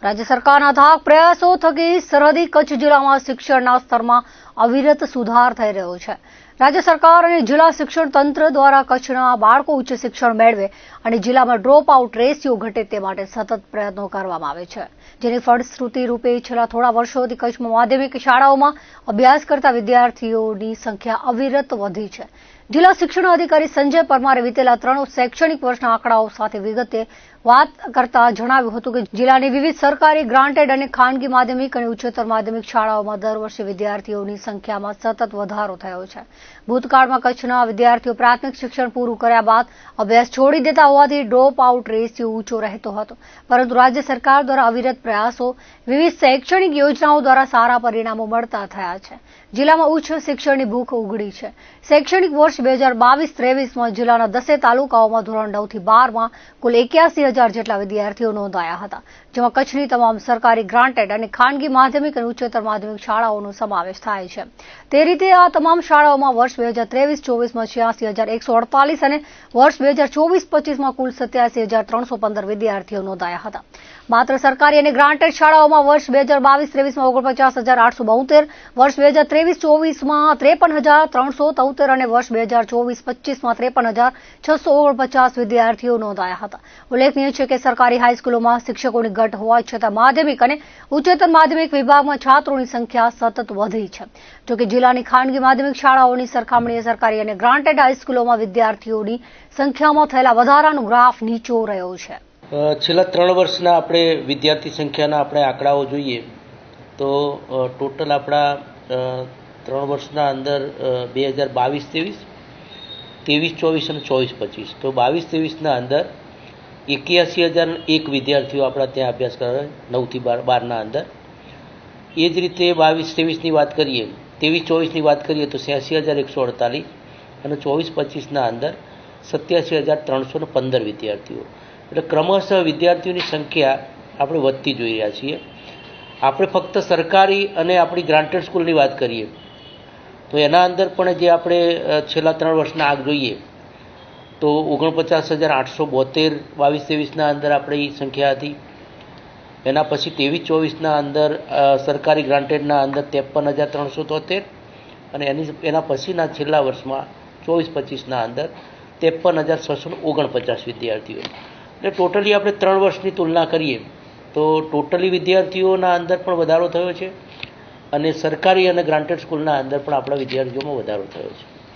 રાજ્ય સરકારના અથાગ પ્રયાસો થકી સરહદી કચ્છ જિલ્લામાં શિક્ષણના સ્તરમાં અવિરત સુધાર થઈ રહ્યો છે। રાજ્ય સરકાર અને જિલ્લા શિક્ષણ તંત્ર દ્વારા કચ્છના બાળકો ઉચ્ચ શિક્ષણ મેળવે અને જિલ્લામાં ડ્રોપ આઉટ રેશિયો ઘટે તે માટે સતત પ્રયત્નો કરવામાં આવે છે, જેની ફળશ્રુતિ રૂપે છેલ્લા થોડા વર્ષોથી કચ્છમાં માધ્યમિક શાળાઓમાં અભ્યાસ કરતા વિદ્યાર્થીઓની સંખ્યા અવિરત વધી છે। જિલ્લા શિક્ષણ અધિકારી સંજય પરમારે વિતેલા 3 શૈક્ષણિક વર્ષના આંકડાઓ સાથે વિગતે વાત કરતા જણાવ્યું હતું કે જિલ્લાની વિવિધ સરકારી ગ્રાન્ટેડ અને ખાનગી માધ્યમિક અને ઉચ્ચતર માધ્યમિક શાળાઓમાં દર વર્ષે વિદ્યાર્થીઓની સંખ્યામાં સતત વધારો થયો છે। ભૂતકાળમાં કચ્છના વિદ્યાર્થીઓ પ્રાથમિક શિક્ષણ પૂરું કર્યા બાદ અભ્યાસ છોડી દેતા હોવાથી ડ્રોપ આઉટ રેશિયો ઊંચો રહેતો હતો, પરંતુ રાજ્ય સરકાર દ્વારા અવિરત પ્રયાસો, વિવિધ શૈક્ષણિક યોજનાઓ દ્વારા સારા પરિણામો મળતા થયા છે। જિલ્લામાં ઉચ્ચ શિક્ષણની ભૂખ ઉઘડી છે। શૈક્ષણિક વર્ષ 2022-23માં જિલ્લાના 10 તાલુકાઓમાં ધોરણ 9 થી 12માં કુલ 81,000 જેટલા વિદ્યાર્થીઓ નોંધાયા હતા, જેમાં કચ્છની તમામ સરકારી ગ્રાન્ટેડ અને ખાનગી માધ્યમિક અને ઉચ્ચતર માધ્યમિક શાળાઓનો સમાવેશ થાય છે। તે રીતે આ તમામ શાળાઓમાં વર્ષ 2023-24માં 86,148 અને વર્ષ 2024-25માં કુલ 87,315 વિદ્યાર્થીઓ નોંધાયા હતા। માત્ર સરકારી અને ગ્રાન્ટેડ શાળાઓમાં વર્ષ 2022-23માં 49,872, વર્ષ 2023-24માં 53,373 અને વર્ષ 2024-25માં 53,649 વિદ્યાર્થીઓ નોંધાયા હતા। ઉલ્લેખનીય છે કે સરકારી હાઈસ્કૂલોમાં શિક્ષકોની ઘટ હોવા છતાં માધ્યમિક અને ઉચ્ચતર માધ્યમિક વિભાગમાં છાત્રોની સંખ્યા સતત વધી છે। જોકે જિલ્લાની ખાનગી માધ્યમિક શાળાઓની સરખામણીએ સરકારી અને ગ્રાન્ટેડ હાઈસ્કૂલોમાં વિદ્યાર્થીઓની સંખ્યામાં થયેલા વધારાનો ગ્રાફ નીચો રહ્યો છે। છેલ્લા 3 વર્ષના આપણે વિદ્યાર્થી સંખ્યાના આપણે આંકડાઓ જોઈએ તો ટોટલ આપણા 3 વર્ષના અંદર 2022-23, 23-24 અને 24-25 તો 22-23ના અંદર 81,001 વિદ્યાર્થીઓ આપણા ત્યાં અભ્યાસ કરે 9 થી 12ના અંદર। એ જ રીતે 22-23ની વાત કરીએ, 23-24ની વાત કરીએ તો 86,148 અને 24-25ના અંદર 87,315 વિદ્યાર્થીઓ। એટલે ક્રમશઃ વિદ્યાર્થીઓની સંખ્યા આપણે વધતી જોઈ રહ્યા છીએ। આપણે ફક્ત સરકારી અને આપણી ગ્રાન્ટેડ સ્કૂલની વાત કરીએ તો એના અંદર પણ જે આપણે છેલ્લા 3 વર્ષના આંક જોઈએ તો 49,872 22-23ના અંદર આપણી સંખ્યા હતી। એના પછી 23-24ના અંદર સરકારી ગ્રાન્ટેડના અંદર 53,373 અને એના પછીના છેલ્લા વર્ષમાં 24-25ના અંદર 53,649 વિદ્યાર્થીઓ। એટલે ટોટલી આપણે 3 વર્ષની તુલના કરીએ તો ટોટલી વિદ્યાર્થીઓના અંદર પણ વધારો થયો છે અને સરકારી અને ગ્રાન્ટેડ સ્કૂલના અંદર પણ આપણા વિદ્યાર્થીઓમાં વધારો થયો છે।